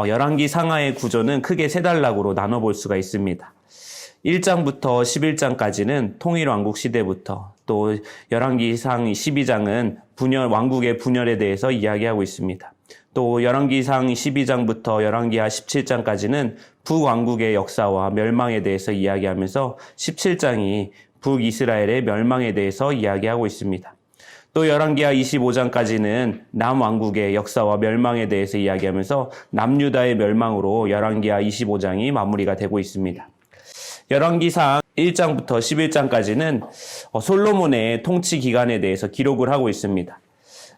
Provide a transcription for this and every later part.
열왕기 상하의 구조는 크게 세 단락으로 나눠볼 수가 있습니다. 1장부터 11장까지는 통일왕국 시대부터, 또 열왕기상 12장은 왕국의 분열에 대해서 이야기하고 있습니다. 또 열왕기상 12장부터 열왕기하 17장까지는 북왕국의 역사와 멸망에 대해서 이야기하면서 17장이 북이스라엘의 멸망에 대해서 이야기하고 있습니다. 또 열왕기하 25장까지는 남왕국의 역사와 멸망에 대해서 이야기하면서 남유다의 멸망으로 열왕기하 25장이 마무리가 되고 있습니다. 열왕기상 1장부터 11장까지는 솔로몬의 통치 기간에 대해서 기록을 하고 있습니다.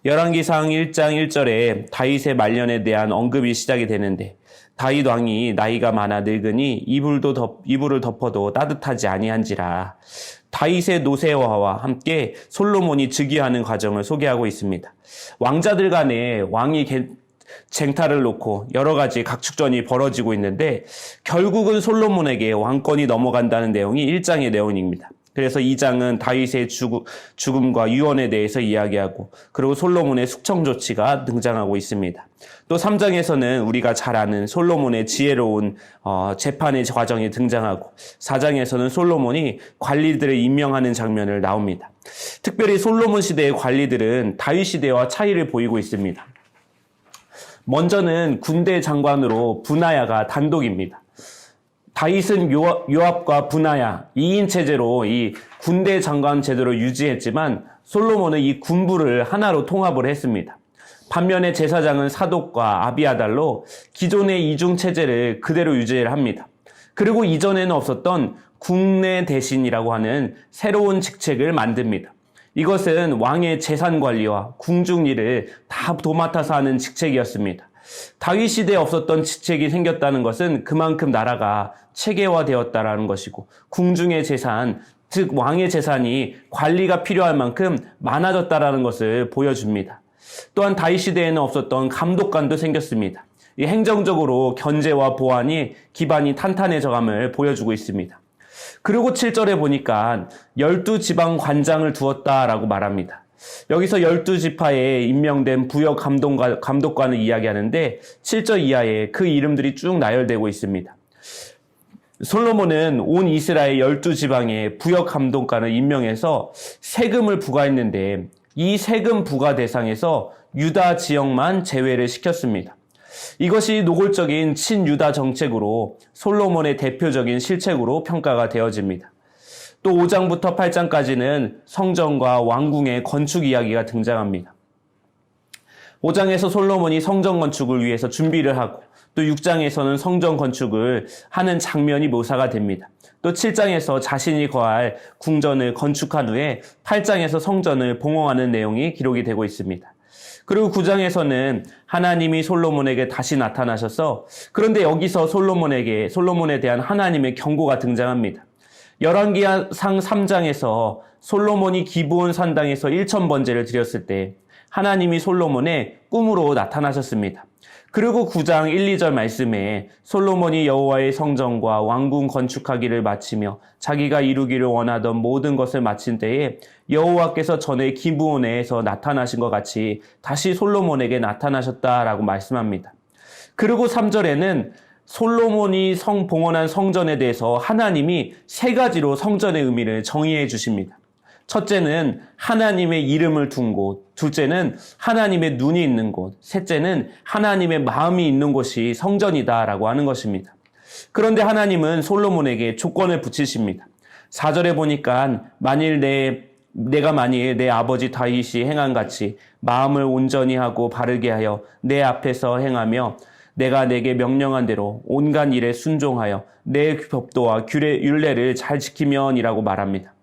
열왕기상 1장 1절에 다윗의 말년에 대한 언급이 시작이 되는데, 다윗 왕이 나이가 많아 늙으니 이불을 덮어도 따뜻하지 아니한지라, 다윗의 노새화와 함께 솔로몬이 즉위하는 과정을 소개하고 있습니다. 왕자들 간에 왕이 쟁탈을 놓고 여러 가지 각축전이 벌어지고 있는데, 결국은 솔로몬에게 왕권이 넘어간다는 내용이 1장의 내용입니다. 그래서 2장은 다윗의 죽음과 유언에 대해서 이야기하고, 그리고 솔로몬의 숙청 조치가 등장하고 있습니다. 또 3장에서는 우리가 잘 아는 솔로몬의 지혜로운 재판의 과정이 등장하고, 4장에서는 솔로몬이 관리들을 임명하는 장면을 나옵니다. 특별히 솔로몬 시대의 관리들은 다윗 시대와 차이를 보이고 있습니다. 먼저는 군대 장관으로 브나야가 단독입니다. 다윗은 요압과 브나야 2인 체제로 이 군대 장관 제도를 유지했지만, 솔로몬은 이 군부를 하나로 통합을 했습니다. 반면에 제사장은 사독과 아비아달로 기존의 이중 체제를 그대로 유지를 합니다. 그리고 이전에는 없었던 국내 대신이라고 하는 새로운 직책을 만듭니다. 이것은 왕의 재산 관리와 궁중 일을 다 도맡아서 하는 직책이었습니다. 다윗 시대에 없었던 직책이 생겼다는 것은 그만큼 나라가 체계화되었다라는 것이고, 궁중의 재산, 즉 왕의 재산이 관리가 필요할 만큼 많아졌다라는 것을 보여줍니다. 또한 다윗 시대에는 없었던 감독관도 생겼습니다. 이 행정적으로 견제와 보안이 기반이 탄탄해져감을 보여주고 있습니다. 그리고 7절에 보니까 12지방 관장을 두었다라고 말합니다. 여기서 12지파에 임명된 부역 감독관을 이야기하는데, 7절 이하에 그 이름들이 쭉 나열되고 있습니다. 솔로몬은 온 이스라엘 12지방에 부역 감독관을 임명해서 세금을 부과했는데, 이 세금 부과 대상에서 유다 지역만 제외를 시켰습니다. 이것이 노골적인 친유다 정책으로 솔로몬의 대표적인 실책으로 평가가 되어집니다. 또 5장부터 8장까지는 성전과 왕궁의 건축 이야기가 등장합니다. 5장에서 솔로몬이 성전 건축을 위해서 준비를 하고, 또 6장에서는 성전 건축을 하는 장면이 묘사가 됩니다. 또 7장에서 자신이 거할 궁전을 건축한 후에 8장에서 성전을 봉헌하는 내용이 기록이 되고 있습니다. 그리고 9장에서는 하나님이 솔로몬에게 다시 나타나셔서, 그런데 여기서 솔로몬에 대한 하나님의 경고가 등장합니다. 열왕기상 3장에서 솔로몬이 기브온 산당에서 1000번제를 드렸을 때 하나님이 솔로몬의 꿈으로 나타나셨습니다. 그리고 9장 1, 2절 말씀에 솔로몬이 여호와의 성전과 왕궁 건축하기를 마치며 자기가 이루기를 원하던 모든 것을 마친 때에 여호와께서 전에 기브온에서 나타나신 것 같이 다시 솔로몬에게 나타나셨다라고 말씀합니다. 그리고 3절에는 솔로몬이 봉헌한 성전에 대해서 하나님이 3가지로 성전의 의미를 정의해 주십니다. 첫째는 하나님의 이름을 둔 곳, 둘째는 하나님의 눈이 있는 곳, 셋째는 하나님의 마음이 있는 곳이 성전이다라고 하는 것입니다. 그런데 하나님은 솔로몬에게 조건을 붙이십니다. 4절에 보니까 내가 만일 내 아버지 다윗이 행한 같이 마음을 온전히 하고 바르게 하여 내 앞에서 행하며 내가 내게 명령한 대로 온갖 일에 순종하여 내 법도와 율례를 잘 지키면이라고 말합니다.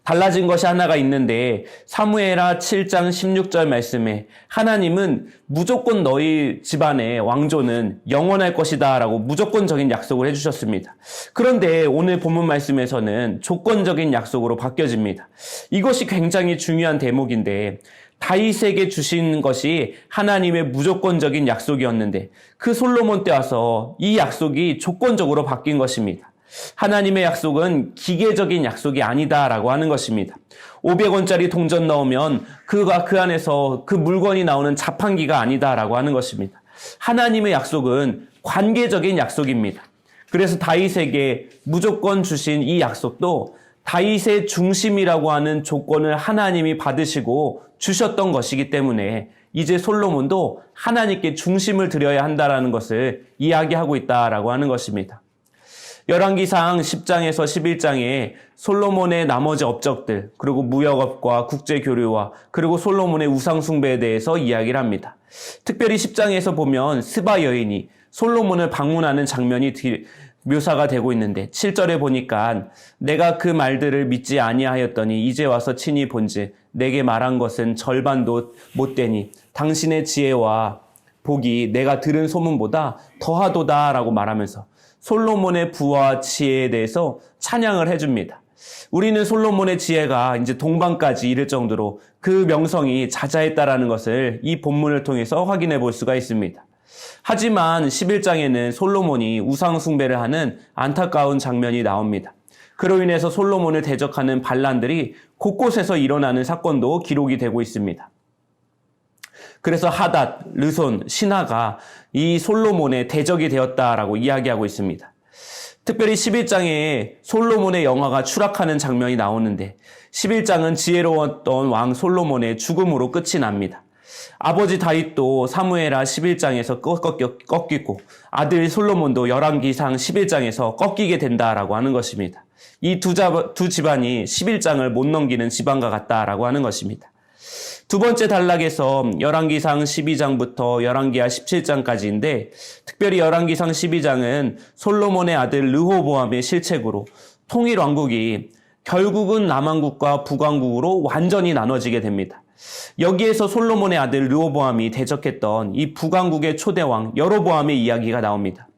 달라진 것이 하나가 있는데, 사무엘하 7장 16절 말씀에 하나님은 무조건 너희 집안의 왕조는 영원할 것이다 라고 무조건적인 약속을 해주셨습니다. 그런데 오늘 본문 말씀에서는 조건적인 약속으로 바뀌어집니다. 이것이 굉장히 중요한 대목인데, 다윗에게 주신 것이 하나님의 무조건적인 약속이었는데, 그 솔로몬 때 와서 이 약속이 조건적으로 바뀐 것입니다. 하나님의 약속은 기계적인 약속이 아니다라고 하는 것입니다. 500원짜리 동전 넣으면 그 안에서 그 물건이 나오는 자판기가 아니다라고 하는 것입니다. 하나님의 약속은 관계적인 약속입니다. 그래서 다윗에게 무조건 주신 이 약속도 다윗의 중심이라고 하는 조건을 하나님이 받으시고 주셨던 것이기 때문에 이제 솔로몬도 하나님께 중심을 드려야 한다라는 것을 이야기하고 있다라고 하는 것입니다. 열왕기상 10장에서 11장에 솔로몬의 나머지 업적들, 그리고 무역업과 국제교류와 그리고 솔로몬의 우상숭배에 대해서 이야기를 합니다. 특별히 10장에서 보면 스바 여인이 솔로몬을 방문하는 장면이 묘사가 되고 있는데 7절에 보니까 내가 그 말들을 믿지 아니하였더니 이제 와서 친히 본즉 내게 말한 것은 절반도 못되니 당신의 지혜와 복이 내가 들은 소문보다 더하도다라고 말하면서 솔로몬의 부와 지혜에 대해서 찬양을 해줍니다. 우리는 솔로몬의 지혜가 이제 동방까지 이를 정도로 그 명성이 자자했다라는 것을 이 본문을 통해서 확인해 볼 수가 있습니다. 하지만 11장에는 솔로몬이 우상 숭배를 하는 안타까운 장면이 나옵니다. 그로 인해서 솔로몬을 대적하는 반란들이 곳곳에서 일어나는 사건도 기록이 되고 있습니다. 그래서 하닷, 르손, 신하가 이 솔로몬의 대적이 되었다라고 이야기하고 있습니다. 특별히 11장에 솔로몬의 영화가 추락하는 장면이 나오는데 11장은 지혜로웠던 왕 솔로몬의 죽음으로 끝이 납니다. 아버지 다윗도 사무엘하 11장에서 꺾이고 아들 솔로몬도 열왕기상 11장에서 꺾이게 된다라고 하는 것입니다. 이 두 집안이 11장을 못 넘기는 집안과 같다라고 하는 것입니다. 두 번째 단락에서 열왕기상 12장부터 열왕기하 17장까지인데 특별히 열왕기상 12장은 솔로몬의 아들 르호보암의 실책으로 통일 왕국이 결국은 남왕국과 북왕국으로 완전히 나눠지게 됩니다. 여기에서 솔로몬의 아들 르호보암이 대적했던 이 북왕국의 초대왕 여로보암의 이야기가 나옵니다.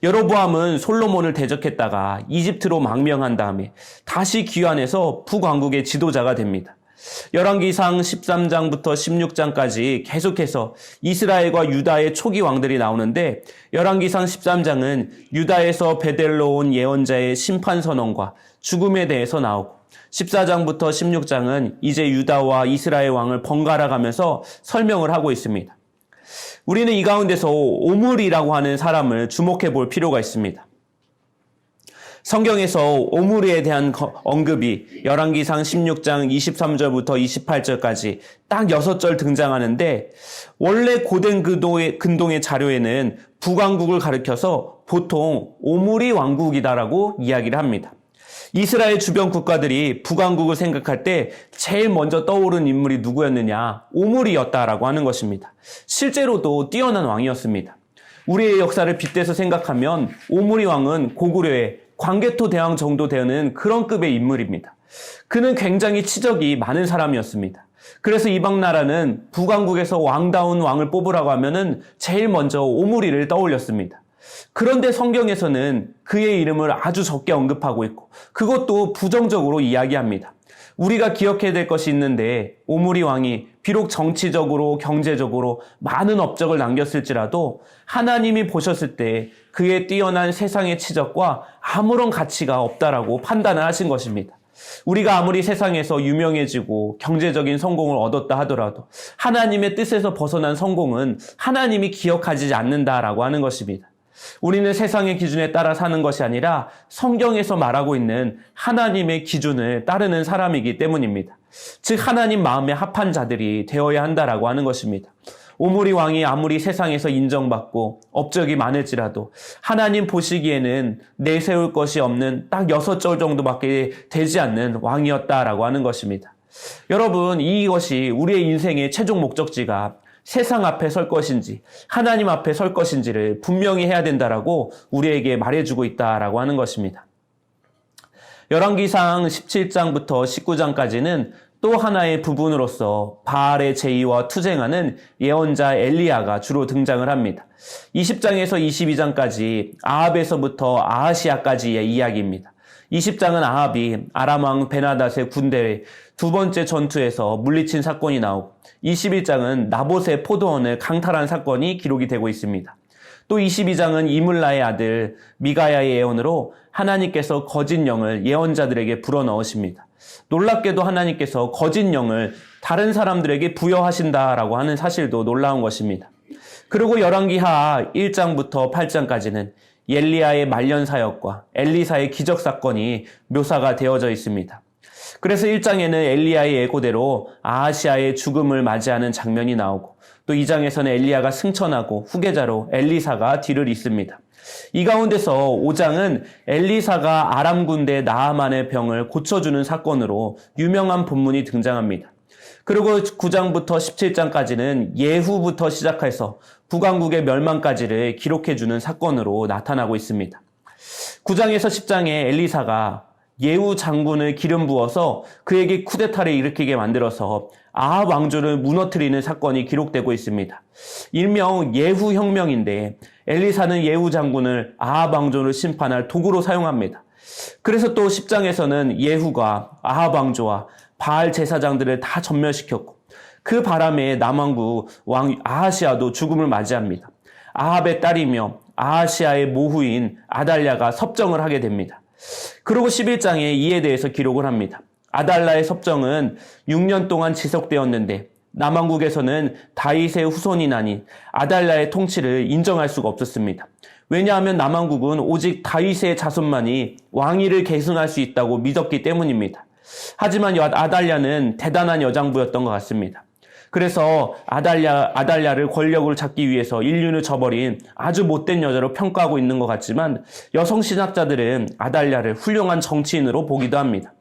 여로보암은 솔로몬을 대적했다가 이집트로 망명한 다음에 다시 귀환해서 북왕국의 지도자가 됩니다. 열왕기상 13장부터 16장까지 계속해서 이스라엘과 유다의 초기 왕들이 나오는데 열왕기상 13장은 유다에서 베델로 온 예언자의 심판 선언과 죽음에 대해서 나오고 14장부터 16장은 이제 유다와 이스라엘 왕을 번갈아 가면서 설명을 하고 있습니다. 우리는 이 가운데서 오므리라고 하는 사람을 주목해 볼 필요가 있습니다. 성경에서 오므리에 대한 언급이 열왕기상 16장 23절부터 28절까지 딱 6절 등장하는데 원래 고된 근동의 자료에는 북왕국을 가리켜서 보통 오므리 왕국이다라고 이야기를 합니다. 이스라엘 주변 국가들이 북왕국을 생각할 때 제일 먼저 떠오른 인물이 누구였느냐? 오므리였다라고 하는 것입니다. 실제로도 뛰어난 왕이었습니다. 우리의 역사를 빗대서 생각하면 오므리 왕은 고구려의 광개토 대왕 정도 되는 그런 급의 인물입니다. 그는 굉장히 치적이 많은 사람이었습니다. 그래서 이방 나라는 북왕국에서 왕다운 왕을 뽑으라고 하면은 제일 먼저 오므리를 떠올렸습니다. 그런데 성경에서는 그의 이름을 아주 적게 언급하고 있고 그것도 부정적으로 이야기합니다. 우리가 기억해야 될 것이 있는데 오므리 왕이 비록 정치적으로 경제적으로 많은 업적을 남겼을지라도 하나님이 보셨을 때 그의 뛰어난 세상의 치적과 아무런 가치가 없다라고 판단을 하신 것입니다. 우리가 아무리 세상에서 유명해지고 경제적인 성공을 얻었다 하더라도 하나님의 뜻에서 벗어난 성공은 하나님이 기억하지 않는다라고 하는 것입니다. 우리는 세상의 기준에 따라 사는 것이 아니라 성경에서 말하고 있는 하나님의 기준을 따르는 사람이기 때문입니다. 즉 하나님 마음에 합한 자들이 되어야 한다라고 하는 것입니다. 오므리 왕이 아무리 세상에서 인정받고 업적이 많을지라도 하나님 보시기에는 내세울 것이 없는 딱 6절 정도밖에 되지 않는 왕이었다라고 하는 것입니다. 여러분, 이것이 우리의 인생의 최종 목적지가 세상 앞에 설 것인지 하나님 앞에 설 것인지를 분명히 해야 된다라고 우리에게 말해주고 있다라고 하는 것입니다. 열왕기상 17장부터 19장까지는 또 하나의 부분으로서 바알의 제의와 투쟁하는 예언자 엘리야가 주로 등장을 합니다. 20장에서 22장까지 아합에서부터 아하시아까지의 이야기입니다. 20장은 아합이 아람왕 베나닷의 군대의 두 번째 전투에서 물리친 사건이 나오고 21장은 나봇의 포도원을 강탈한 사건이 기록이 되고 있습니다. 또 22장은 이물라의 아들 미가야의 예언으로 하나님께서 거짓 영을 예언자들에게 불어넣으십니다. 놀랍게도 하나님께서 거짓 영을 다른 사람들에게 부여하신다라고 하는 사실도 놀라운 것입니다. 그리고 열왕기하 1장부터 8장까지는 엘리야의 말년 사역과 엘리사의 기적 사건이 묘사가 되어져 있습니다. 그래서 1장에는 엘리야의 예고대로 아하시아의 죽음을 맞이하는 장면이 나오고, 또 2장에서는 엘리야가 승천하고 후계자로 엘리사가 뒤를 잇습니다. 이 가운데서 5장은 엘리사가 아람 군대 나아만의 병을 고쳐주는 사건으로 유명한 본문이 등장합니다. 그리고 9장부터 17장까지는 예후부터 시작해서 북왕국의 멸망까지를 기록해주는 사건으로 나타나고 있습니다. 9장에서 10장에 엘리사가 예후 장군을 기름 부어서 그에게 쿠데타를 일으키게 만들어서 아합 왕조를 무너뜨리는 사건이 기록되고 있습니다. 일명 예후 혁명인데 엘리사는 예후 장군을 아합 왕조를 심판할 도구로 사용합니다. 그래서 또 10장에서는 예후가 아합 왕조와 바알 제사장들을 다 전멸시켰고, 그 바람에 남왕국 왕 아하시아도 죽음을 맞이합니다. 아합의 딸이며 아하시아의 모후인 아달랴가 섭정을 하게 됩니다. 그리고 11장에 이에 대해서 기록을 합니다. 아달랴의 섭정은 6년 동안 지속되었는데 남왕국에서는 다윗의 후손이 나니 아달랴의 통치를 인정할 수가 없었습니다. 왜냐하면 남왕국은 오직 다윗의 자손만이 왕위를 계승할 수 있다고 믿었기 때문입니다. 하지만 아달랴는 대단한 여장부였던 것 같습니다. 그래서 아달랴를 권력을 잡기 위해서 인륜을 저버린 아주 못된 여자로 평가하고 있는 것 같지만, 여성 신학자들은 아달랴를 훌륭한 정치인으로 보기도 합니다.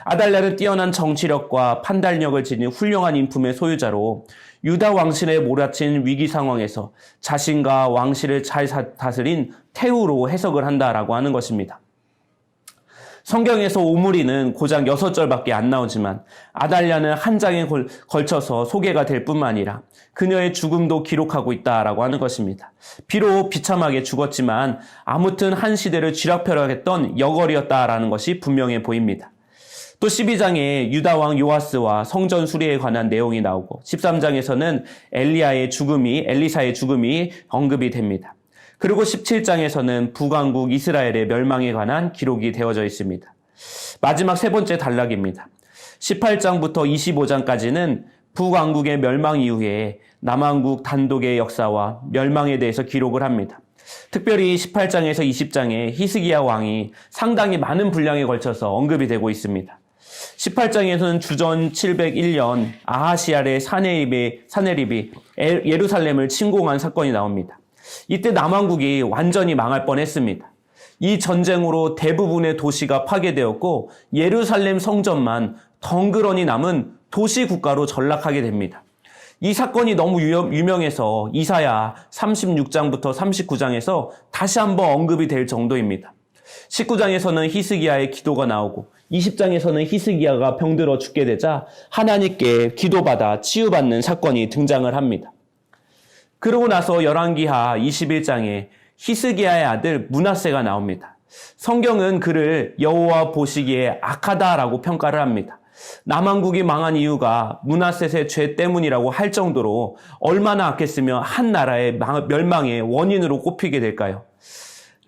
아달랴는 뛰어난 정치력과 판단력을 지닌 훌륭한 인품의 소유자로 유다 왕실에 몰아친 위기 상황에서 자신과 왕실을 잘 다스린 태우로 해석을 한다라고 하는 것입니다. 성경에서 오므리는 고작 6절밖에 안 나오지만 아달랴는 한 장에 걸쳐서 소개가 될 뿐만 아니라 그녀의 죽음도 기록하고 있다라고 하는 것입니다. 비록 비참하게 죽었지만 아무튼 한 시대를 쥐락펴락했던 여걸이었다라는 것이 분명해 보입니다. 또 12장에 유다왕 요아스와 성전 수리에 관한 내용이 나오고, 13장에서는 엘리사의 죽음이 언급이 됩니다. 그리고 17장에서는 북왕국 이스라엘의 멸망에 관한 기록이 되어져 있습니다. 마지막 세 번째 단락입니다. 18장부터 25장까지는 북왕국의 멸망 이후에 남왕국 단독의 역사와 멸망에 대해서 기록을 합니다. 특별히 18장에서 20장에 히스기야 왕이 상당히 많은 분량에 걸쳐서 언급이 되고 있습니다. 18장에서는 주전 701년 아하시알의 사네립이 예루살렘을 침공한 사건이 나옵니다. 이때 남왕국이 완전히 망할 뻔했습니다. 이 전쟁으로 대부분의 도시가 파괴되었고 예루살렘 성전만 덩그러니 남은 도시국가로 전락하게 됩니다. 이 사건이 너무 유명해서 이사야 36장부터 39장에서 다시 한번 언급이 될 정도입니다. 19장에서는 히스기야의 기도가 나오고 20장에서는 히스기야가 병들어 죽게 되자 하나님께 기도받아 치유받는 사건이 등장을 합니다. 그러고 나서 열왕기하 21장에 히스기야의 아들 므낫세가 나옵니다. 성경은 그를 여호와 보시기에 악하다라고 평가를 합니다. 남왕국이 망한 이유가 므낫셋의 죄 때문이라고 할 정도로 얼마나 악했으면 한 나라의 멸망의 원인으로 꼽히게 될까요?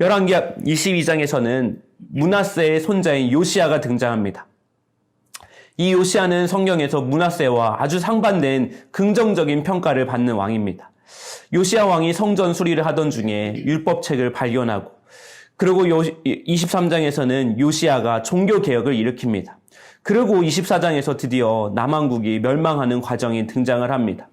열왕기하 22장에서는 므낫세의 손자인 요시야가 등장합니다. 이 요시야는 성경에서 므낫세와 아주 상반된 긍정적인 평가를 받는 왕입니다. 요시야 왕이 성전 수리를 하던 중에 율법책을 발견하고, 그리고 23장에서는 요시야가 종교개혁을 일으킵니다. 그리고 24장에서 드디어 남왕국이 멸망하는 과정이 등장을 합니다.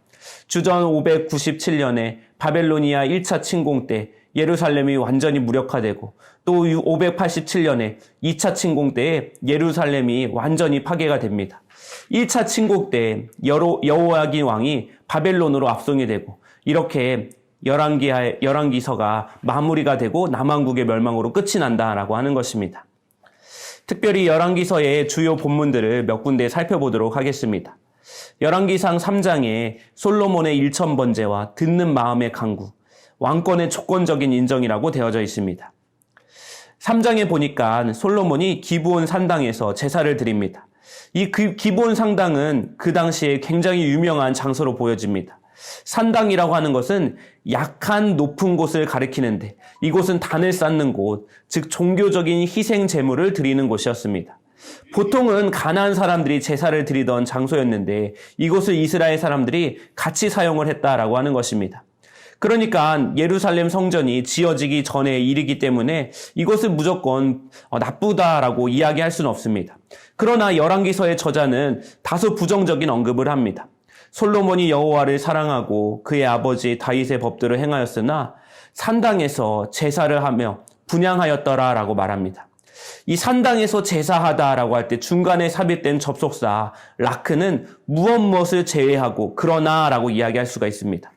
주전 597년에 바벨로니아 1차 침공 때 예루살렘이 완전히 무력화되고, 또 587년에 2차 침공 때에 예루살렘이 완전히 파괴가 됩니다. 1차 침공 때 여호야긴 왕이 바벨론으로 압송이 되고, 이렇게 열왕기서가 마무리가 되고 남왕국의 멸망으로 끝이 난다라고 하는 것입니다. 특별히 열왕기서의 주요 본문들을 몇 군데 살펴보도록 하겠습니다. 열왕기상 3장에 솔로몬의 일천번제와 듣는 마음의 간구, 왕권의 조건적인 인정이라고 되어져 있습니다. 3장에 보니까 솔로몬이 기브온 산당에서 제사를 드립니다. 이 기브온 산당은 그 당시에 굉장히 유명한 장소로 보여집니다. 산당이라고 하는 것은 약한 높은 곳을 가리키는데, 이곳은 단을 쌓는 곳, 즉 종교적인 희생 제물을 드리는 곳이었습니다. 보통은 가나안 사람들이 제사를 드리던 장소였는데 이곳을 이스라엘 사람들이 같이 사용을 했다라고 하는 것입니다. 그러니까 예루살렘 성전이 지어지기 전의 일이기 때문에 이것은 무조건 나쁘다라고 이야기할 수는 없습니다. 그러나 열왕기서의 저자는 다소 부정적인 언급을 합니다. 솔로몬이 여호와를 사랑하고 그의 아버지 다윗의 법들을 행하였으나 산당에서 제사를 하며 분향하였더라라고 말합니다. 이 산당에서 제사하다라고 할 때 중간에 삽입된 접속사 라크는 무엇을 제외하고 그러나라고 이야기할 수가 있습니다.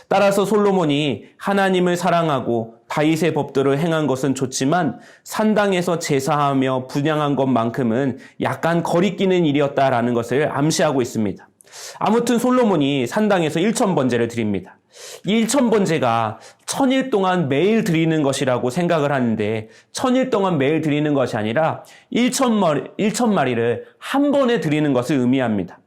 따라서 솔로몬이 하나님을 사랑하고 다윗의 법들을 행한 것은 좋지만 산당에서 제사하며 분향한 것만큼은 약간 거리끼는 일이었다라는 것을 암시하고 있습니다. 아무튼 솔로몬이 산당에서 1000번제를 드립니다. 이 1000번제가 1000일 동안 매일 드리는 것이라고 생각을 하는데 1000일 동안 매일 드리는 것이 아니라 1000마리를 한 번에 드리는 것을 의미합니다.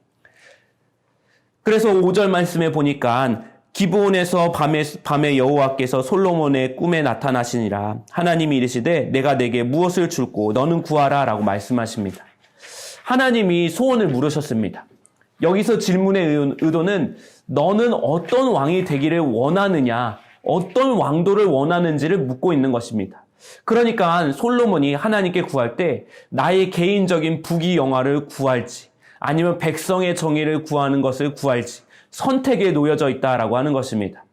그래서 5절 말씀에 보니까 기브온에서 밤에 여호와께서 솔로몬의 꿈에 나타나시니라. 하나님이 이르시되 내가 내게 무엇을 줄고 너는 구하라 라고 말씀하십니다. 하나님이 소원을 물으셨습니다. 여기서 질문의 의도는 너는 어떤 왕이 되기를 원하느냐, 어떤 왕도를 원하는지를 묻고 있는 것입니다. 그러니까 솔로몬이 하나님께 구할 때 나의 개인적인 부귀영화를 구할지 아니면 백성의 정의를 구하는 것을 구할지 선택에 놓여져 있다라고 하는 것입니다.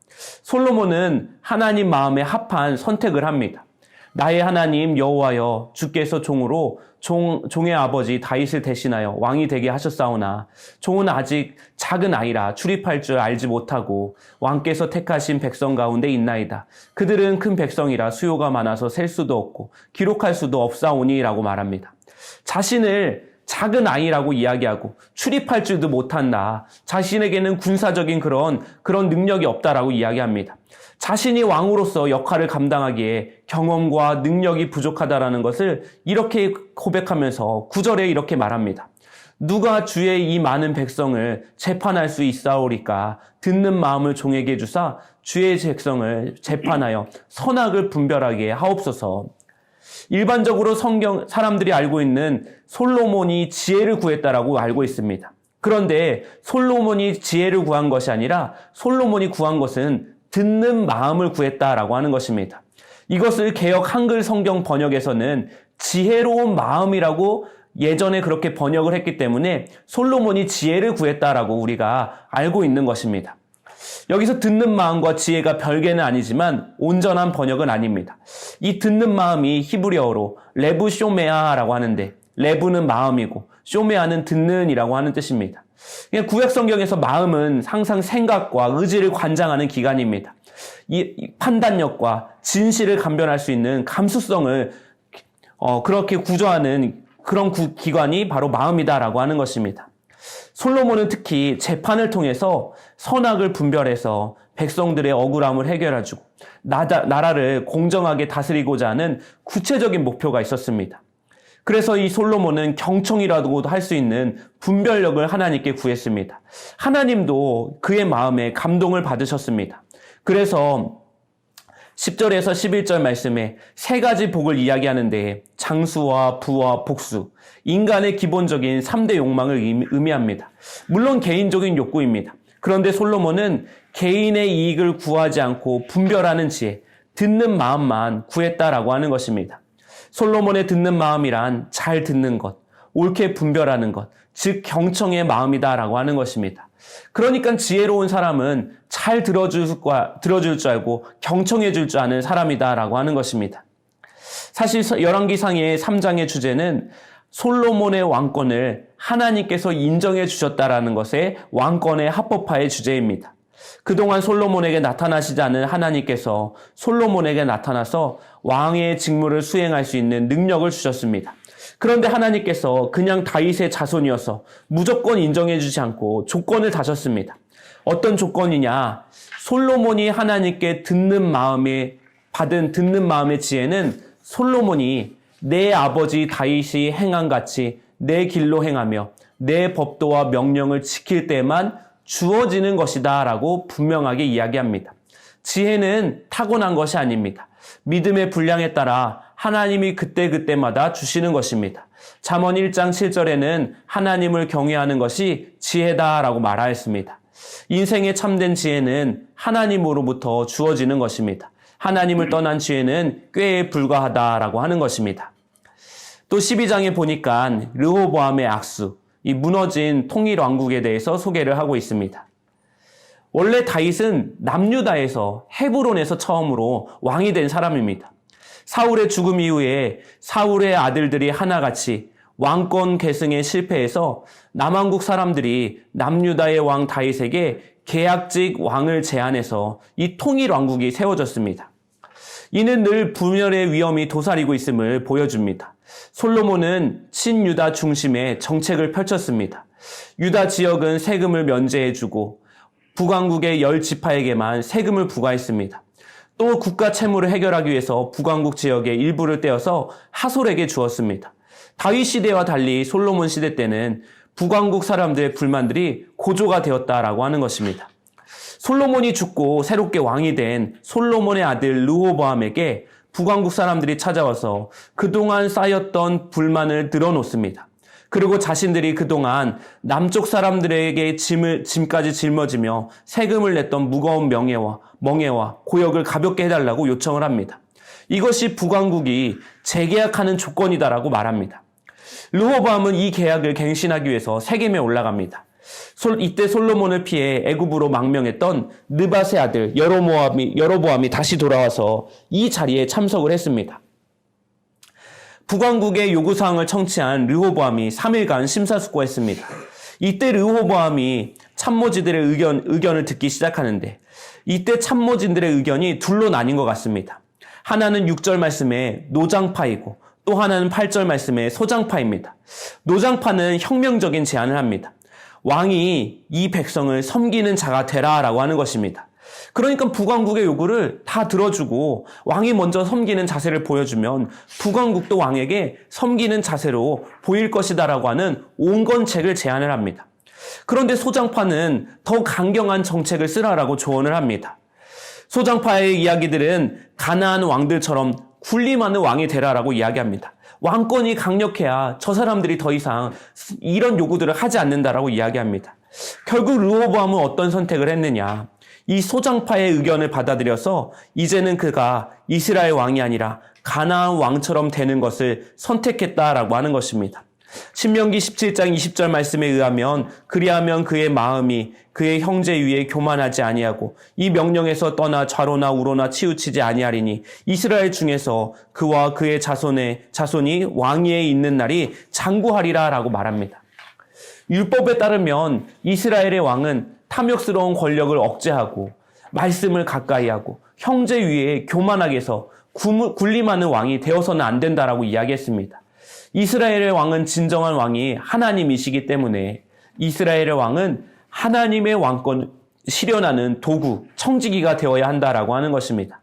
솔로몬은 하나님 마음에 합한 선택을 합니다. 나의 하나님 여호와여 주께서 종의 아버지 다윗을 대신하여 왕이 되게 하셨사오나 종은 아직 작은 아이라 출입할 줄 알지 못하고 왕께서 택하신 백성 가운데 있나이다. 그들은 큰 백성이라 수요가 많아서 셀 수도 없고 기록할 수도 없사오니라고 말합니다. 자신을 작은 아이라고 이야기하고 출입할 줄도 못한다. 자신에게는 군사적인 그런 능력이 없다라고 이야기합니다. 자신이 왕으로서 역할을 감당하기에 경험과 능력이 부족하다라는 것을 이렇게 고백하면서 9절에 이렇게 말합니다. 누가 주의 이 많은 백성을 재판할 수 있사오리까? 듣는 마음을 종에게 주사 주의 백성을 재판하여 선악을 분별하게 하옵소서. 일반적으로 성경 사람들이 알고 있는 솔로몬이 지혜를 구했다라고 알고 있습니다. 그런데 솔로몬이 지혜를 구한 것이 아니라 솔로몬이 구한 것은 듣는 마음을 구했다라고 하는 것입니다. 이것을 개역 한글 성경 번역에서는 지혜로운 마음이라고 예전에 그렇게 번역을 했기 때문에 솔로몬이 지혜를 구했다라고 우리가 알고 있는 것입니다. 여기서 듣는 마음과 지혜가 별개는 아니지만 온전한 번역은 아닙니다. 이 듣는 마음이 히브리어로 레브 쇼메아라고 하는데 레브는 마음이고 쇼메아는 듣는이라고 하는 뜻입니다. 구약 성경에서 마음은 항상 생각과 의지를 관장하는 기관입니다. 이 판단력과 진실을 감별할 수 있는 감수성을 그렇게 구조하는 그런 기관이 바로 마음이다라고 하는 것입니다. 솔로몬은 특히 재판을 통해서 선악을 분별해서 백성들의 억울함을 해결해주고 나라를 공정하게 다스리고자 하는 구체적인 목표가 있었습니다. 그래서 이 솔로몬은 경청이라고도 할 수 있는 분별력을 하나님께 구했습니다. 하나님도 그의 마음에 감동을 받으셨습니다. 그래서 10절에서 11절 말씀에 세 가지 복을 이야기하는데 장수와 부와 복수, 인간의 기본적인 3대 욕망을 의미합니다. 물론 개인적인 욕구입니다. 그런데 솔로몬은 개인의 이익을 구하지 않고 분별하는 지혜, 듣는 마음만 구했다라고 하는 것입니다. 솔로몬의 듣는 마음이란 잘 듣는 것, 옳게 분별하는 것, 즉 경청의 마음이다라고 하는 것입니다. 그러니까 지혜로운 사람은 잘 들어줄 줄 알고 경청해 줄 줄 아는 사람이다라고 하는 것입니다. 사실 열왕기상의 3장의 주제는 솔로몬의 왕권을 하나님께서 인정해 주셨다라는 것에 왕권의 합법화의 주제입니다. 그동안 솔로몬에게 나타나시지 않은 하나님께서 솔로몬에게 나타나서 왕의 직무를 수행할 수 있는 능력을 주셨습니다. 그런데 하나님께서 그냥 다윗의 자손이어서 무조건 인정해 주지 않고 조건을 다셨습니다. 어떤 조건이냐? 솔로몬이 하나님께 받은 듣는 마음의 지혜는 솔로몬이 내 아버지 다윗이 행한 같이 내 길로 행하며 내 법도와 명령을 지킬 때만 주어지는 것이다 라고 분명하게 이야기합니다. 지혜는 타고난 것이 아닙니다. 믿음의 분량에 따라 하나님이 그때그때마다 주시는 것입니다. 잠언 1장 7절에는 하나님을 경외하는 것이 지혜다라고 말하였습니다. 인생의 참된 지혜는 하나님으로부터 주어지는 것입니다. 하나님을 떠난 지혜는 꾀에 불과하다라고 하는 것입니다. 또 12장에 보니까 르호보암의 악수, 이 무너진 통일 왕국에 대해서 소개를 하고 있습니다. 원래 다윗은 남유다에서 헤브론에서 처음으로 왕이 된 사람입니다. 사울의 죽음 이후에 사울의 아들들이 하나같이 왕권 계승에 실패해서 남왕국 사람들이 남유다의 왕 다윗에게 계약직 왕을 제안해서 이 통일 왕국이 세워졌습니다. 이는 늘 분열의 위험이 도사리고 있음을 보여줍니다. 솔로몬은 친유다 중심의 정책을 펼쳤습니다. 유다 지역은 세금을 면제해주고 북왕국의 10지파에게만 세금을 부과했습니다. 또 국가 채무를 해결하기 위해서 북왕국 지역의 일부를 떼어서 하솔에게 주었습니다. 다윗 시대와 달리 솔로몬 시대 때는 북왕국 사람들의 불만들이 고조가 되었다라고 하는 것입니다. 솔로몬이 죽고 새롭게 왕이 된 솔로몬의 아들 르호보암에게 북왕국 사람들이 찾아와서 그동안 쌓였던 불만을 늘어놓습니다. 그리고 자신들이 그동안 남쪽 사람들에게 짐까지 짊어지며 세금을 냈던 무거운 멍해와 고역을 가볍게 해달라고 요청을 합니다. 이것이 북왕국이 재계약하는 조건이다라고 말합니다. 르호보암은 이 계약을 갱신하기 위해서 세겜에 올라갑니다. 이때 솔로몬을 피해 애굽으로 망명했던 느밧의 아들 여로보암이 다시 돌아와서 이 자리에 참석을 했습니다. 북왕국의 요구사항을 청취한 르호보암이 3일간 심사숙고했습니다. 이때 르호보암이 참모진들의 의견을 듣기 시작하는데 이때 참모진들의 의견이 둘로 나뉜 것 같습니다. 하나는 6절 말씀의 노장파이고 또 하나는 8절 말씀의 소장파입니다. 노장파는 혁명적인 제안을 합니다. 왕이 이 백성을 섬기는 자가 되라라고 하는 것입니다. 그러니까 북왕국의 요구를 다 들어주고 왕이 먼저 섬기는 자세를 보여주면 북왕국도 왕에게 섬기는 자세로 보일 것이다라고 하는 온건책을 제안을 합니다. 그런데 소장파는 더 강경한 정책을 쓰라라고 조언을 합니다. 소장파의 이야기들은 가나안 왕들처럼 군림하는 왕이 되라라고 이야기합니다. 왕권이 강력해야 저 사람들이 더 이상 이런 요구들을 하지 않는다라고 이야기합니다. 결국 르호보암은 어떤 선택을 했느냐? 이 소장파의 의견을 받아들여서 이제는 그가 이스라엘 왕이 아니라 가나안 왕처럼 되는 것을 선택했다라고 하는 것입니다. 신명기 17장 20절 말씀에 의하면 그리하면 그의 마음이 그의 형제 위에 교만하지 아니하고 이 명령에서 떠나 좌로나 우로나 치우치지 아니하리니 이스라엘 중에서 그와 그의 자손이 왕위에 있는 날이 장구하리라 라고 말합니다. 율법에 따르면 이스라엘의 왕은 탐욕스러운 권력을 억제하고 말씀을 가까이 하고 형제 위에 교만하게 해서 군림하는 왕이 되어서는 안 된다라고 이야기했습니다. 이스라엘의 왕은 진정한 왕이 하나님이시기 때문에 이스라엘의 왕은 하나님의 왕권을 실현하는 도구, 청지기가 되어야 한다라고 하는 것입니다.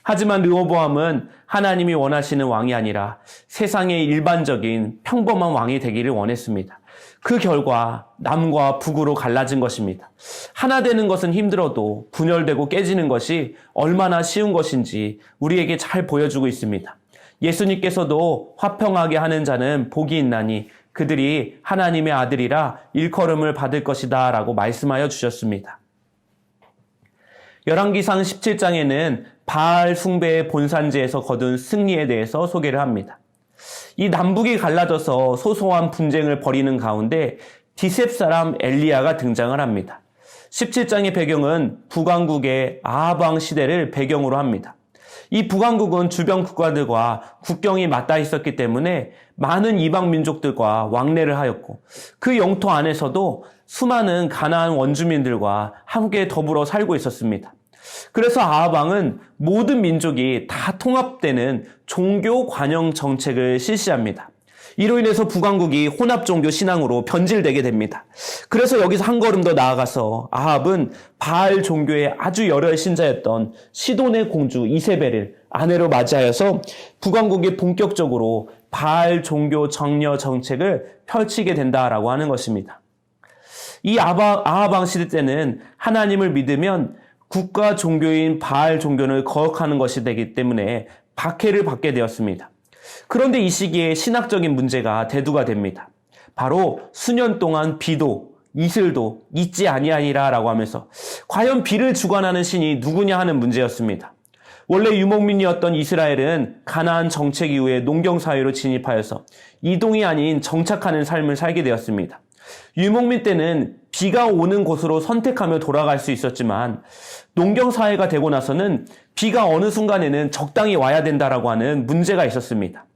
하지만 르호보암은 하나님이 원하시는 왕이 아니라 세상의 일반적인 평범한 왕이 되기를 원했습니다. 그 결과 남과 북으로 갈라진 것입니다. 하나 되는 것은 힘들어도 분열되고 깨지는 것이 얼마나 쉬운 것인지 우리에게 잘 보여주고 있습니다. 예수님께서도 화평하게 하는 자는 복이 있나니 그들이 하나님의 아들이라 일컬음을 받을 것이다 라고 말씀하여 주셨습니다. 열왕기상 17장에는 바알 숭배의 본산지에서 거둔 승리에 대해서 소개를 합니다. 이 남북이 갈라져서 소소한 분쟁을 벌이는 가운데 디셉 사람 엘리야가 등장을 합니다. 17장의 배경은 북왕국의 아합 왕 시대를 배경으로 합니다. 이 북왕국은 주변 국가들과 국경이 맞닿아 있었기 때문에 많은 이방 민족들과 왕래를 하였고 그 영토 안에서도 수많은 가나안 원주민들과 함께 더불어 살고 있었습니다. 그래서 아합 왕은 모든 민족이 다 통합되는 종교 관영 정책을 실시합니다. 이로 인해서 북왕국이 혼합 종교 신앙으로 변질되게 됩니다. 그래서 여기서 한 걸음 더 나아가서 아합은 바알 종교의 아주 열혈 신자였던 시돈의 공주 이세벨을 아내로 맞이하여서 북왕국이 본격적으로 바알 종교 정려 정책을 펼치게 된다라고 하는 것입니다. 이 아합 왕 시대 때는 하나님을 믿으면 국가 종교인 바알 종교를 거역하는 것이 되기 때문에 박해를 받게 되었습니다. 그런데 이 시기에 신학적인 문제가 대두가 됩니다. 바로 수년 동안 비도 이슬도 있지 아니하니라 라고 하면서 과연 비를 주관하는 신이 누구냐 하는 문제였습니다. 원래 유목민이었던 이스라엘은 가나안 정책 이후에 농경사회로 진입하여서 이동이 아닌 정착하는 삶을 살게 되었습니다. 유목민 때는 비가 오는 곳으로 선택하며 돌아갈 수 있었지만 농경사회가 되고 나서는 비가 어느 순간에는 적당히 와야 된다라고 하는 문제가 있었습니다.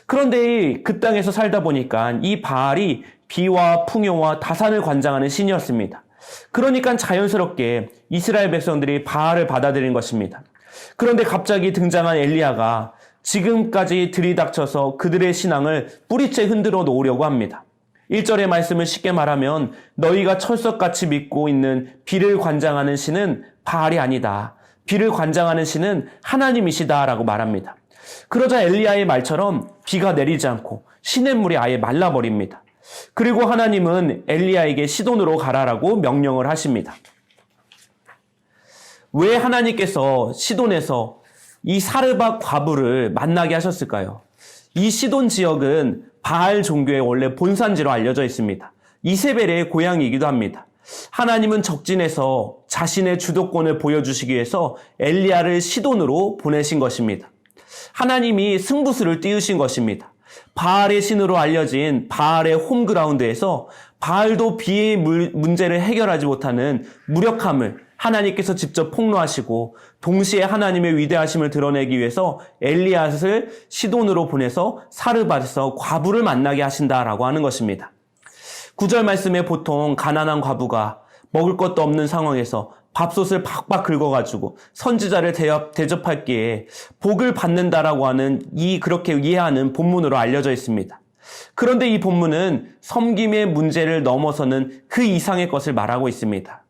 그런데 그 땅에서 살다 보니까 이 바알이 비와 풍요와 다산을 관장하는 신이었습니다. 그러니까 자연스럽게 이스라엘 백성들이 바알을 받아들인 것입니다. 그런데 갑자기 등장한 엘리야가 지금까지 들이닥쳐서 그들의 신앙을 뿌리째 흔들어 놓으려고 합니다. 1절의 말씀을 쉽게 말하면 너희가 철석같이 믿고 있는 비를 관장하는 신은 바알이 아니다. 비를 관장하는 신은 하나님이시다 라고 말합니다. 그러자 엘리야의 말처럼 비가 내리지 않고 시냇물이 아예 말라버립니다. 그리고 하나님은 엘리야에게 시돈으로 가라라고 명령을 하십니다. 왜 하나님께서 시돈에서 이 사르밧 과부를 만나게 하셨을까요? 이 시돈 지역은 바알 종교의 원래 본산지로 알려져 있습니다. 이세벨의 고향이기도 합니다. 하나님은 적진에서 자신의 주도권을 보여주시기 위해서 엘리야를 시돈으로 보내신 것입니다. 하나님이 승부수를 띄우신 것입니다. 바알의 신으로 알려진 바알의 홈그라운드에서 바알도 비의 문제를 해결하지 못하는 무력함을 하나님께서 직접 폭로하시고 동시에 하나님의 위대하심을 드러내기 위해서 엘리야를 시돈으로 보내서 사르밧에서 과부를 만나게 하신다라고 하는 것입니다. 9절 말씀에 보통 가난한 과부가 먹을 것도 없는 상황에서 밥솥을 팍팍 긁어가지고 선지자를 대접할기에 복을 받는다라고 하는 그렇게 이해하는 본문으로 알려져 있습니다. 그런데 이 본문은 섬김의 문제를 넘어서는 그 이상의 것을 말하고 있습니다.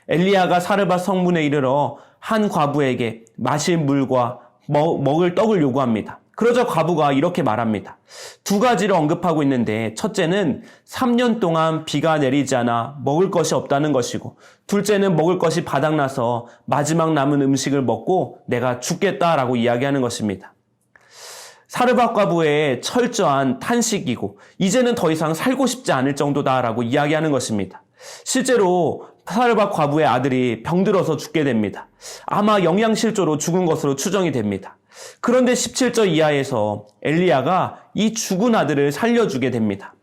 엘리야가 사르밧 성문에 이르러 한 과부에게 마실 물과 먹을 떡을 요구합니다. 그러자 과부가 이렇게 말합니다. 두 가지를 언급하고 있는데 첫째는 3년 동안 비가 내리지 않아 먹을 것이 없다는 것이고 둘째는 먹을 것이 바닥나서 마지막 남은 음식을 먹고 내가 죽겠다라고 이야기하는 것입니다. 사르밧 과부의 철저한 탄식이고 이제는 더 이상 살고 싶지 않을 정도다라고 이야기하는 것입니다. 실제로 사르밧 과부의 아들이 병들어서 죽게 됩니다. 아마 영양실조로 죽은 것으로 추정이 됩니다. 그런데 17절 이하에서 엘리야가 이 죽은 아들을 살려주게 됩니다.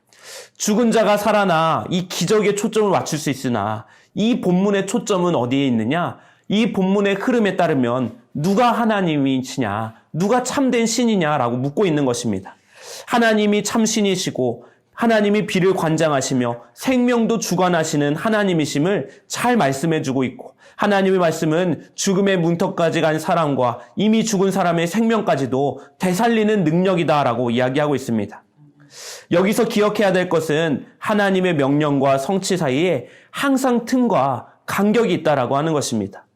죽은 자가 살아나 이 기적에 초점을 맞출 수 있으나 이 본문의 초점은 어디에 있느냐? 이 본문의 흐름에 따르면 누가 하나님이시냐? 누가 참된 신이냐라고 묻고 있는 것입니다. 하나님이 참 신이시고 하나님이 비를 관장하시며 생명도 주관하시는 하나님이심을 잘 말씀해주고 있고 하나님의 말씀은 죽음의 문턱까지 간 사람과 이미 죽은 사람의 생명까지도 되살리는 능력이다라고 이야기하고 있습니다. 여기서 기억해야 될 것은 하나님의 명령과 성취 사이에 항상 틈과 간격이 있다라고 하는 것입니다.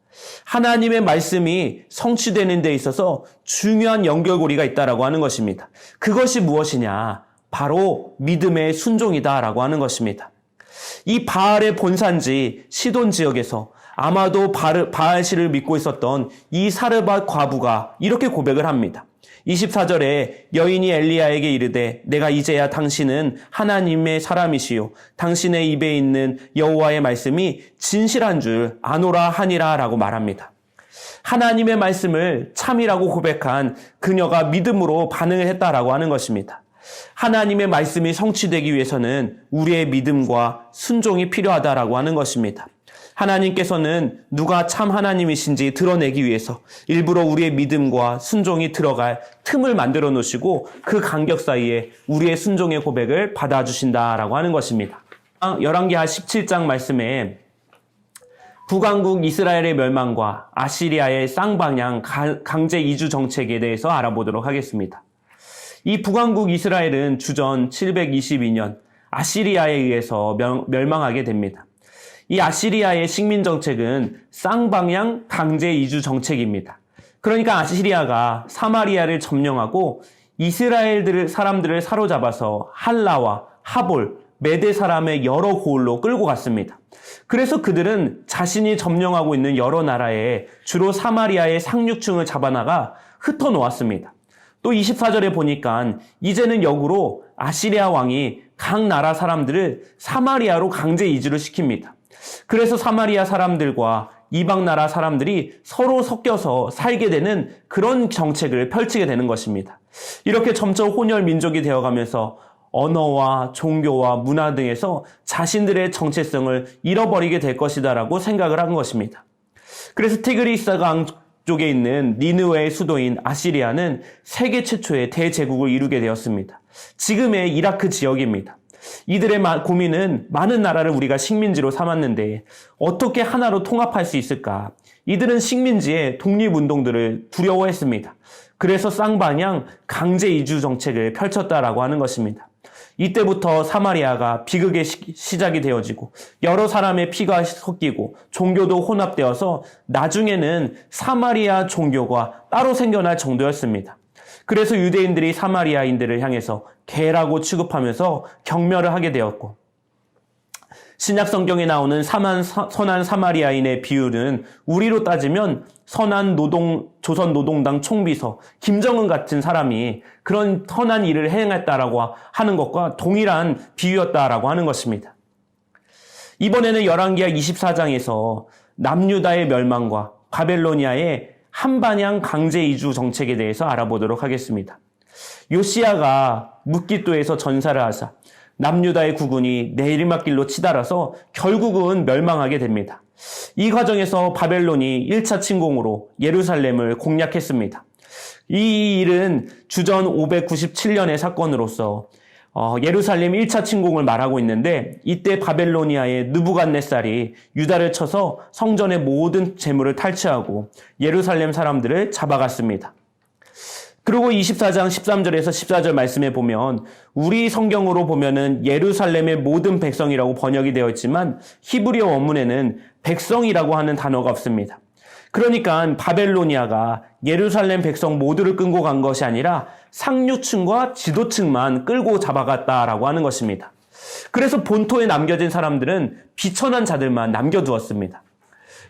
하나님의 말씀이 성취되는 데 있어서 중요한 연결고리가 있다라고 하는 것입니다. 그것이 무엇이냐? 바로 믿음의 순종이다라고 하는 것입니다. 이 바알의 본산지 시돈 지역에서 아마도 바알씨를 믿고 있었던 이 사르밧 과부가 이렇게 고백을 합니다. 24절에 여인이 엘리야에게 이르되 내가 이제야 당신은 하나님의 사람이시요 당신의 입에 있는 여호와의 말씀이 진실한 줄 아노라 하니라 라고 말합니다. 하나님의 말씀을 참이라고 고백한 그녀가 믿음으로 반응을 했다라고 하는 것입니다. 하나님의 말씀이 성취되기 위해서는 우리의 믿음과 순종이 필요하다라고 하는 것입니다. 하나님께서는 누가 참 하나님이신지 드러내기 위해서 일부러 우리의 믿음과 순종이 들어갈 틈을 만들어 놓으시고 그 간격 사이에 우리의 순종의 고백을 받아주신다라고 하는 것입니다. 열왕기하 17장 말씀에 북왕국 이스라엘의 멸망과 아시리아의 쌍방향 강제 이주 정책에 대해서 알아보도록 하겠습니다. 이 북왕국 이스라엘은 주전 722년 아시리아에 의해서 멸망하게 됩니다. 이 아시리아의 식민 정책은 쌍방향 강제 이주 정책입니다. 그러니까 아시리아가 사마리아를 점령하고 이스라엘 사람들을 사로잡아서 할라와 하볼, 메대 사람의 여러 고을로 끌고 갔습니다. 그래서 그들은 자신이 점령하고 있는 여러 나라에 주로 사마리아의 상류층을 잡아나가 흩어놓았습니다. 또 24절에 보니까 이제는 역으로 아시리아 왕이 각 나라 사람들을 사마리아로 강제 이주를 시킵니다. 그래서 사마리아 사람들과 이방 나라 사람들이 서로 섞여서 살게 되는 그런 정책을 펼치게 되는 것입니다. 이렇게 점점 혼혈 민족이 되어가면서 언어와 종교와 문화 등에서 자신들의 정체성을 잃어버리게 될 것이다라고 생각을 한 것입니다. 그래서 티그리스 강 쪽에 있는 니느웨의 수도인 아시리아는 세계 최초의 대제국을 이루게 되었습니다. 지금의 이라크 지역입니다. 이들의 고민은 많은 나라를 우리가 식민지로 삼았는데 어떻게 하나로 통합할 수 있을까? 이들은 식민지의 독립운동들을 두려워했습니다. 그래서 쌍방향 강제 이주 정책을 펼쳤다라고 하는 것입니다. 이때부터 사마리아가 비극의 시작이 되어지고 여러 사람의 피가 섞이고 종교도 혼합되어서 나중에는 사마리아 종교가 따로 생겨날 정도였습니다. 그래서 유대인들이 사마리아인들을 향해서 개라고 취급하면서 경멸을 하게 되었고, 신약 성경에 나오는 선한 사마리아인의 비율은 우리로 따지면 조선 노동당 총비서 김정은 같은 사람이 그런 선한 일을 행했다라고 하는 것과 동일한 비유였다라고 하는 것입니다. 이번에는 열왕기하 24장에서 남유다의 멸망과 바벨로니아의 한반향 강제 이주 정책에 대해서 알아보도록 하겠습니다. 요시야가 뭇깃도에서 전사를 하사 남유다의 국군이 내리막길로 치달아서 결국은 멸망하게 됩니다. 이 과정에서 바벨론이 1차 침공으로 예루살렘을 공략했습니다. 이 일은 주전 597년의 사건으로서 예루살렘 1차 침공을 말하고 있는데, 이때 바벨로니아의 느부갓네살이 유다를 쳐서 성전의 모든 재물을 탈취하고 예루살렘 사람들을 잡아갔습니다. 그리고 24장 13절에서 14절 말씀에 보면 우리 성경으로 보면은 예루살렘의 모든 백성이라고 번역이 되어 있지만 히브리어 원문에는 백성이라고 하는 단어가 없습니다. 그러니까 바벨로니아가 예루살렘 백성 모두를 끌고 간 것이 아니라 상류층과 지도층만 끌고 잡아갔다라고 하는 것입니다. 그래서 본토에 남겨진 사람들은 비천한 자들만 남겨두었습니다.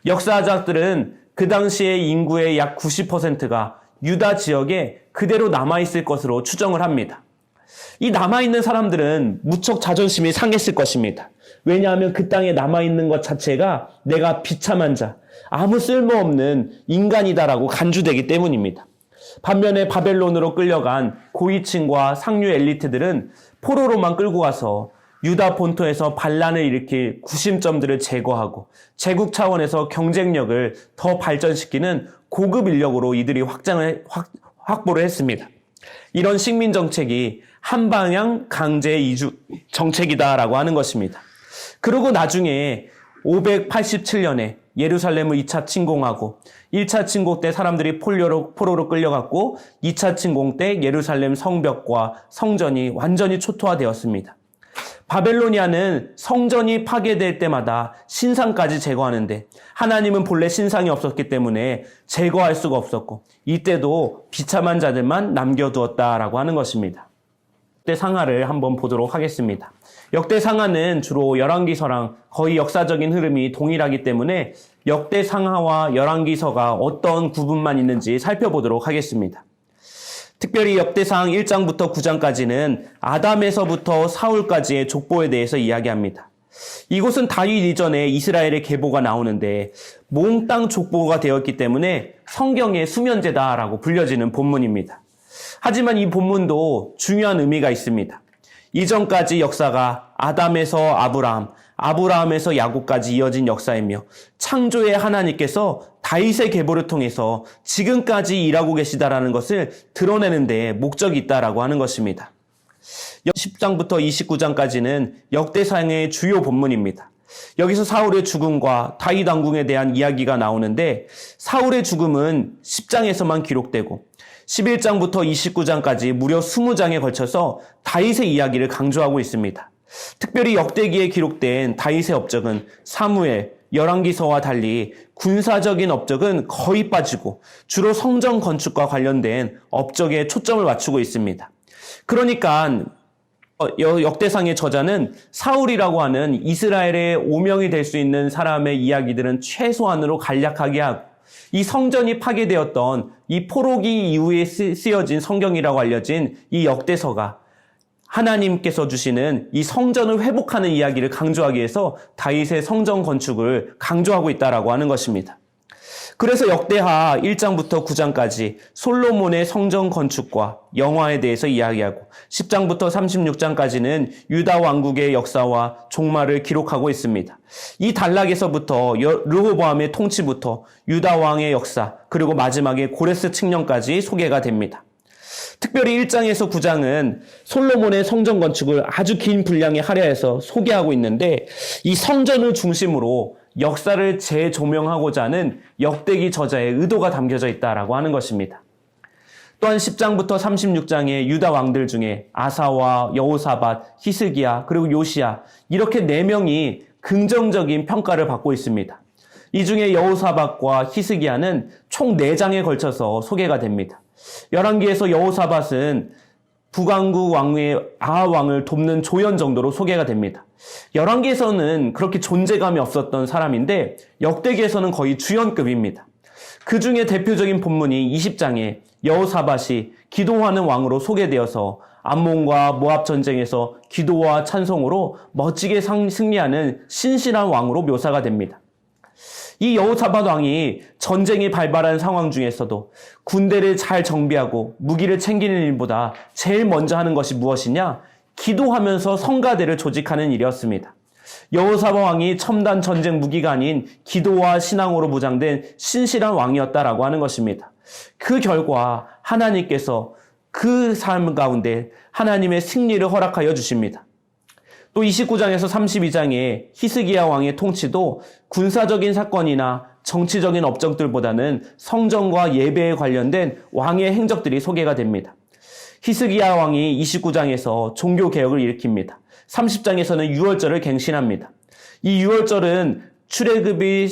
역사학자들은 그 당시의 인구의 약 90%가 유다 지역에 그대로 남아있을 것으로 추정을 합니다. 이 남아있는 사람들은 무척 자존심이 상했을 것입니다. 왜냐하면 그 땅에 남아있는 것 자체가 내가 비참한 자, 아무 쓸모없는 인간이다라고 간주되기 때문입니다. 반면에 바벨론으로 끌려간 고위층과 상류 엘리트들은 포로로만 끌고 가서 유다 본토에서 반란을 일으킬 구심점들을 제거하고 제국 차원에서 경쟁력을 더 발전시키는 고급 인력으로 이들이 확보를 했습니다. 이런 식민 정책이 한방향 강제 이주 정책이다라고 하는 것입니다. 그리고 나중에 587년에 예루살렘을 2차 침공하고 1차 침공 때 사람들이 포로로 끌려갔고 2차 침공 때 예루살렘 성벽과 성전이 완전히 초토화되었습니다. 바벨로니아는 성전이 파괴될 때마다 신상까지 제거하는데 하나님은 본래 신상이 없었기 때문에 제거할 수가 없었고 이때도 비참한 자들만 남겨두었다라고 하는 것입니다. 역대상하를 한번 보도록 하겠습니다. 역대상하는 주로 열왕기서랑 거의 역사적인 흐름이 동일하기 때문에 역대상하와 열왕기서가 어떤 구분만 있는지 살펴보도록 하겠습니다. 특별히 역대상 1장부터 9장까지는 아담에서부터 사울까지의 족보에 대해서 이야기합니다. 이곳은 다윗 이전에 이스라엘의 계보가 나오는데 몽땅 족보가 되었기 때문에 성경의 수면제다라고 불려지는 본문입니다. 하지만 이 본문도 중요한 의미가 있습니다. 이전까지 역사가 아담에서 아브라함, 아브라함에서 야곱까지 이어진 역사이며 창조의 하나님께서 다윗의 계보를 통해서 지금까지 일하고 계시다라는 것을 드러내는 데 목적이 있다라고 하는 것입니다. 10장부터 29장까지는 역대상의 주요 본문입니다. 여기서 사울의 죽음과 다윗 왕궁에 대한 이야기가 나오는데 사울의 죽음은 10장에서만 기록되고 11장부터 29장까지 무려 20장에 걸쳐서 다윗의 이야기를 강조하고 있습니다. 특별히 역대기에 기록된 다윗의 업적은 사무엘, 열왕기서와 달리 군사적인 업적은 거의 빠지고 주로 성전 건축과 관련된 업적에 초점을 맞추고 있습니다. 그러니까 역대상의 저자는 사울이라고 하는 이스라엘의 오명이 될 수 있는 사람의 이야기들은 최소한으로 간략하게 하고 이 성전이 파괴되었던 이 포로기 이후에 쓰여진 성경이라고 알려진 이 역대서가 하나님께서 주시는 이 성전을 회복하는 이야기를 강조하기 위해서 다윗의 성전 건축을 강조하고 있다라고 하는 것입니다. 그래서 역대하 1장부터 9장까지 솔로몬의 성전 건축과 영화에 대해서 이야기하고 10장부터 36장까지는 유다 왕국의 역사와 종말을 기록하고 있습니다. 이 단락에서부터 르호보암의 통치부터 유다 왕의 역사, 그리고 마지막에 고레스 칙령까지 소개가 됩니다. 특별히 1장에서 9장은 솔로몬의 성전 건축을 아주 긴 분량에 할애해서 소개하고 있는데, 이 성전을 중심으로 역사를 재조명하고자 하는 역대기 저자의 의도가 담겨져 있다라고 하는 것입니다. 또한 10장부터 36장의 유다 왕들 중에 아사와 여호사밧, 히스기야, 그리고 요시야, 이렇게 4명이 긍정적인 평가를 받고 있습니다. 이 중에 여호사밧과 히스기야는 총 4장에 걸쳐서 소개가 됩니다. 열왕기에서 여호사밧은 북왕국 왕의 아하 왕을 돕는 조연 정도로 소개가 됩니다. 열왕기에서는 그렇게 존재감이 없었던 사람인데 역대기에서는 거의 주연급입니다. 그 중에 대표적인 본문이 20장에 여호사밧이 기도하는 왕으로 소개되어서 암몬과 모압 전쟁에서 기도와 찬송으로 멋지게 승리하는 신실한 왕으로 묘사가 됩니다. 이 여호사밧 왕이 전쟁이 발발한 상황 중에서도 군대를 잘 정비하고 무기를 챙기는 일보다 제일 먼저 하는 것이 무엇이냐? 기도하면서 성가대를 조직하는 일이었습니다. 여호사밧 왕이 첨단 전쟁 무기가 아닌 기도와 신앙으로 무장된 신실한 왕이었다라고 하는 것입니다. 그 결과 하나님께서 그 삶 가운데 하나님의 승리를 허락하여 주십니다. 또 29장에서 32장에 히스기야 왕의 통치도 군사적인 사건이나 정치적인 업적들보다는 성전과 예배에 관련된 왕의 행적들이 소개가 됩니다. 히스기야 왕이 29장에서 종교개혁을 일으킵니다. 30장에서는 유월절을 갱신합니다. 이 유월절은 출애굽의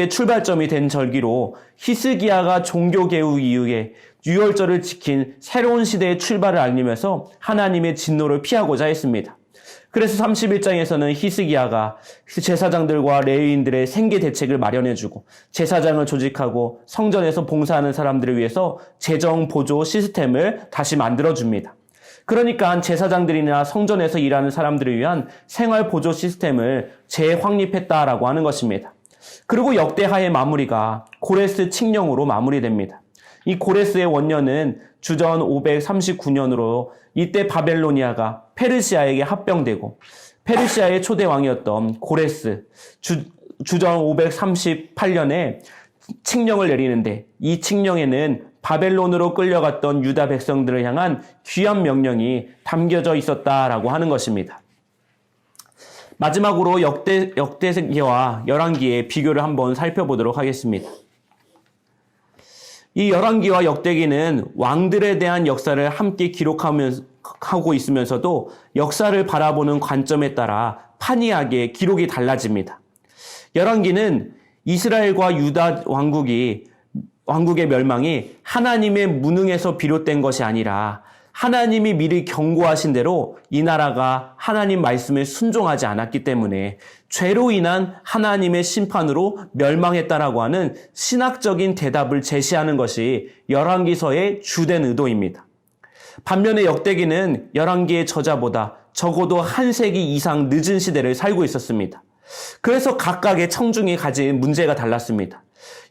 출발점이 된 절기로 히스기야가 종교개혁 이후에 유월절을 지킨 새로운 시대의 출발을 알리면서 하나님의 진노를 피하고자 했습니다. 그래서 31장에서는 히스기야가 제사장들과 레위인들의 생계 대책을 마련해주고 제사장을 조직하고 성전에서 봉사하는 사람들을 위해서 재정 보조 시스템을 다시 만들어줍니다. 그러니까 제사장들이나 성전에서 일하는 사람들을 위한 생활 보조 시스템을 재확립했다라고 하는 것입니다. 그리고 역대하의 마무리가 고레스 칙령으로 마무리됩니다. 이 고레스의 원년은 주전 539년으로 이때 바벨로니아가 페르시아에게 합병되고 페르시아의 초대 왕이었던 고레스 주전 538년에 칙령을 내리는데, 이 칙령에는 바벨론으로 끌려갔던 유다 백성들을 향한 귀한 명령이 담겨져 있었다라고 하는 것입니다. 마지막으로 역대기와 열왕기의 비교를 한번 살펴보도록 하겠습니다. 이 열왕기와 역대기는 왕들에 대한 역사를 함께 기록하고 있으면서도 역사를 바라보는 관점에 따라 판이하게 기록이 달라집니다. 열왕기는 이스라엘과 유다 왕국의 멸망이 하나님의 무능에서 비롯된 것이 아니라 하나님이 미리 경고하신 대로 이 나라가 하나님 말씀에 순종하지 않았기 때문에 죄로 인한 하나님의 심판으로 멸망했다라고 하는 신학적인 대답을 제시하는 것이 열왕기서의 주된 의도입니다. 반면에 역대기는 열왕기의 저자보다 적어도 한 세기 이상 늦은 시대를 살고 있었습니다. 그래서 각각의 청중이 가진 문제가 달랐습니다.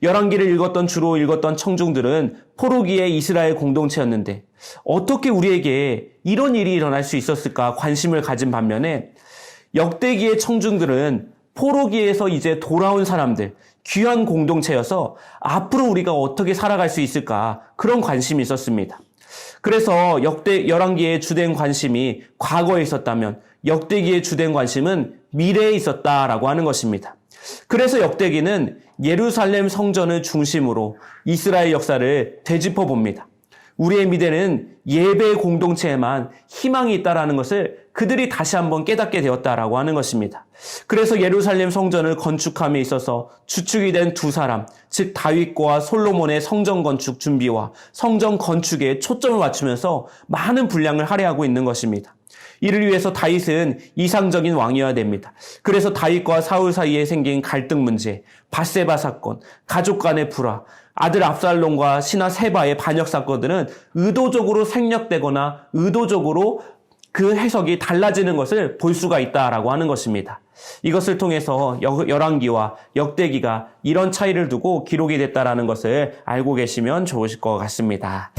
열왕기를 주로 읽었던 청중들은 포로기의 이스라엘 공동체였는데 어떻게 우리에게 이런 일이 일어날 수 있었을까 관심을 가진 반면에, 역대기의 청중들은 포로기에서 이제 돌아온 사람들, 귀한 공동체여서 앞으로 우리가 어떻게 살아갈 수 있을까 그런 관심이 있었습니다. 그래서 열왕기의 주된 관심이 과거에 있었다면 역대기의 주된 관심은 미래에 있었다라고 하는 것입니다. 그래서 역대기는 예루살렘 성전을 중심으로 이스라엘 역사를 되짚어 봅니다. 우리의 미래는 예배 공동체에만 희망이 있다라는 것을 그들이 다시 한번 깨닫게 되었다라고 하는 것입니다. 그래서 예루살렘 성전을 건축함에 있어서 주축이 된 두 사람, 즉 다윗과 솔로몬의 성전 건축 준비와 성전 건축에 초점을 맞추면서 많은 분량을 할애하고 있는 것입니다. 이를 위해서 다윗은 이상적인 왕이어야 됩니다. 그래서 다윗과 사울 사이에 생긴 갈등 문제, 밧세바 사건, 가족 간의 불화, 아들 압살롬과 신하 세바의 반역 사건들은 의도적으로 생략되거나 의도적으로 그 해석이 달라지는 것을 볼 수가 있다라고 하는 것입니다. 이것을 통해서 열왕기와 역대기가 이런 차이를 두고 기록이 됐다라는 것을 알고 계시면 좋으실 것 같습니다.